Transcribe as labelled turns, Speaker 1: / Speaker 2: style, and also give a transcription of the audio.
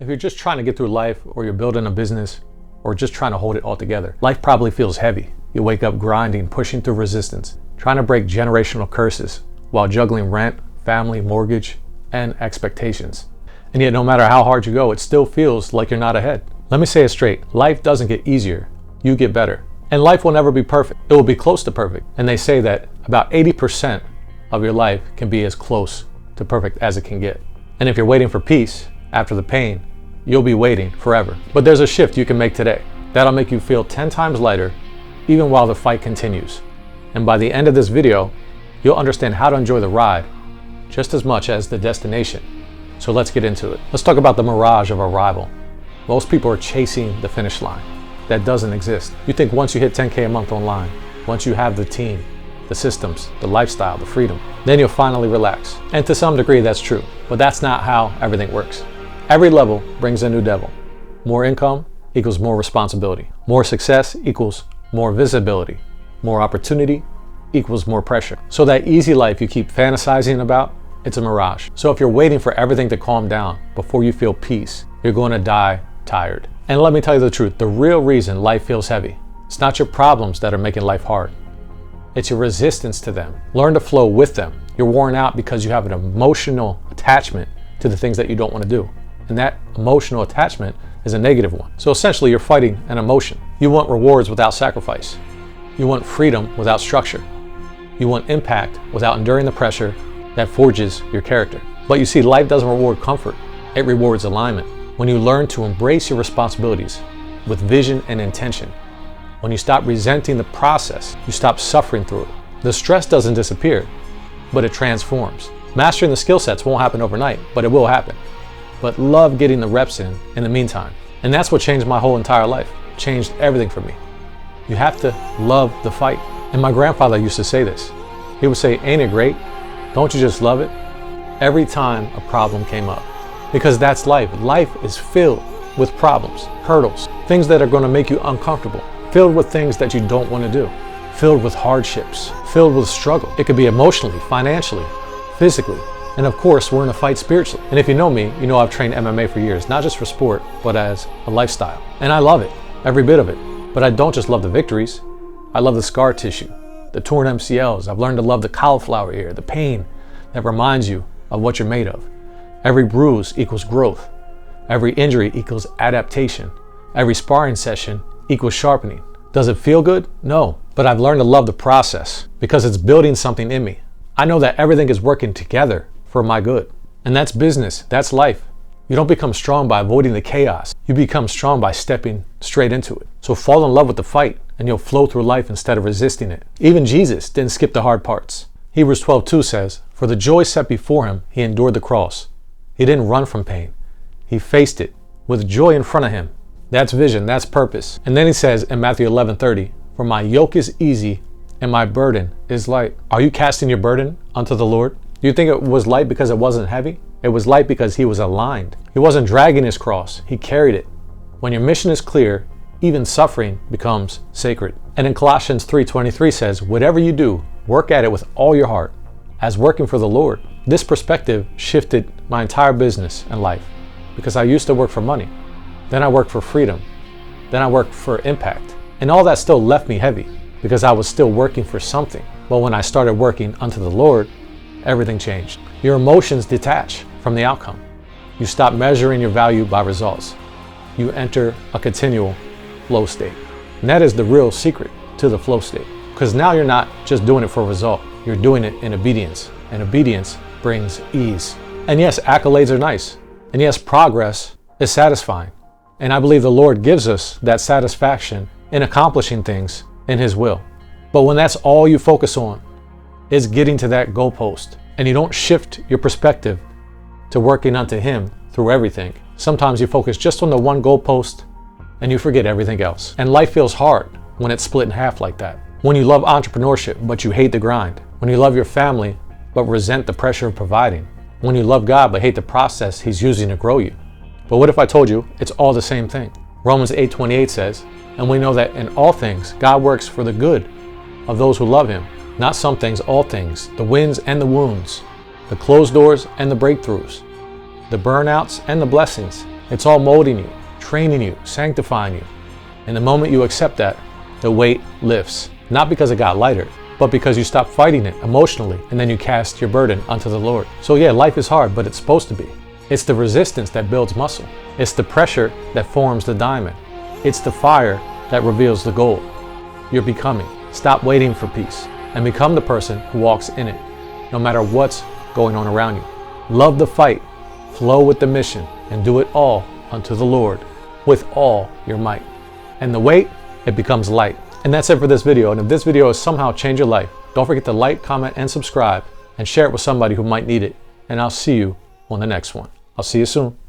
Speaker 1: If you're just trying to get through life, or you're building a business, or just trying to hold it all together, life probably feels heavy. You wake up grinding, pushing through resistance, trying to break generational curses while juggling rent, family, mortgage, and expectations. And yet no matter how hard you go, it still feels like you're not ahead. Let me say it straight. Life doesn't get easier. You get better. And life will never be perfect. It will be close to perfect. And they say that about 80% of your life can be as close to perfect as it can get. And if you're waiting for peace after the pain, you'll be waiting forever. But there's a shift you can make today that'll make you feel 10 times lighter even while the fight continues. And by the end of this video, you'll understand how to enjoy the ride just as much as the destination. So let's get into it. Let's talk about the mirage of arrival. Most people are chasing the finish line. That doesn't exist. You think once you hit 10K a month online, once you have the team, the systems, the lifestyle, the freedom, then you'll finally relax. And to some degree that's true, but that's not how everything works. Every level brings a new devil. More income equals more responsibility. More success equals more visibility. More opportunity equals more pressure. So that easy life you keep fantasizing about, it's a mirage. So if you're waiting for everything to calm down before you feel peace, you're going to die tired. And let me tell you the truth, the real reason life feels heavy, it's not your problems that are making life hard. It's your resistance to them. Learn to flow with them. You're worn out because you have an emotional attachment to the things that you don't want to do. And that emotional attachment is a negative one. So essentially you're fighting an emotion. You want rewards without sacrifice. You want freedom without structure. You want impact without enduring the pressure that forges your character. But you see, life doesn't reward comfort. It rewards alignment. When you learn to embrace your responsibilities with vision and intention, when you stop resenting the process, you stop suffering through it. The stress doesn't disappear, but it transforms. Mastering the skill sets won't happen overnight, but it will happen. But love getting the reps in the meantime. And that's what changed my whole entire life. Changed everything for me. You have to love the fight. And my grandfather used to say this. He would say, ain't it great? Don't you just love it? Every time a problem came up. Because that's life. Life is filled with problems, hurdles, things that are going to make you uncomfortable, filled with things that you don't want to do, filled with hardships, filled with struggle. It could be emotionally, financially, physically. And of course, we're in a fight spiritually. And if you know me, you know I've trained MMA for years, not just for sport, but as a lifestyle. And I love it, every bit of it. But I don't just love the victories. I love the scar tissue, the torn MCLs. I've learned to love the cauliflower ear, the pain that reminds you of what you're made of. Every bruise equals growth. Every injury equals adaptation. Every sparring session equals sharpening. Does it feel good? No. But I've learned to love the process because it's building something in me. I know that everything is working together for my good. And that's business, that's life. You don't become strong by avoiding the chaos. You become strong by stepping straight into it. So fall in love with the fight and you'll flow through life instead of resisting it. Even Jesus didn't skip the hard parts. Hebrews 12:2 says, for the joy set before him, he endured the cross. He didn't run from pain. He faced it with joy in front of him. That's vision, that's purpose. And then he says in Matthew 11:30, for my yoke is easy and my burden is light. Are you casting your burden unto the Lord? Do you think it was light because it wasn't heavy? It was light because he was aligned. He wasn't dragging his cross, he carried it. When your mission is clear, even suffering becomes sacred. And in Colossians 3:23 says, whatever you do, work at it with all your heart, as working for the Lord. This perspective shifted my entire business and life because I used to work for money. Then I worked for freedom. Then I worked for impact. And all that still left me heavy because I was still working for something. But when I started working unto the Lord, everything changed. Your emotions detach from the outcome. You stop measuring your value by results. You enter a continual flow state. And that is the real secret to the flow state. Because now you're not just doing it for a result. You're doing it in obedience. And obedience brings ease. And yes, accolades are nice. And yes, progress is satisfying. And I believe the Lord gives us that satisfaction in accomplishing things in his will. But when that's all you focus on, is getting to that goalpost, and you don't shift your perspective to working unto him through everything, sometimes you focus just on the one goalpost and you forget everything else. And life feels hard when it's split in half like that. When you love entrepreneurship, but you hate the grind. When you love your family, but resent the pressure of providing. When you love God, but hate the process he's using to grow you. But what if I told you it's all the same thing? Romans 8:28 says, and we know that in all things, God works for the good of those who love him. Not some things, all things, the wins and the wounds, the closed doors and the breakthroughs, the burnouts and the blessings, It's all molding you, training you, sanctifying you. And the moment you accept that, the weight lifts. Not because it got lighter, but because you stop fighting it emotionally and then you cast your burden onto the Lord. So yeah, life is hard, but it's supposed to be. It's the resistance that builds muscle. It's the pressure that forms the diamond. It's the fire that reveals the gold. You're becoming. Stop waiting for peace and become the person who walks in it, no matter what's going on around you. Love the fight, flow with the mission, and do it all unto the Lord with all your might. And the weight, it becomes light. And that's it for this video. And if this video has somehow changed your life, don't forget to like, comment, and subscribe, and share it with somebody who might need it. And I'll see you on the next one. I'll see you soon.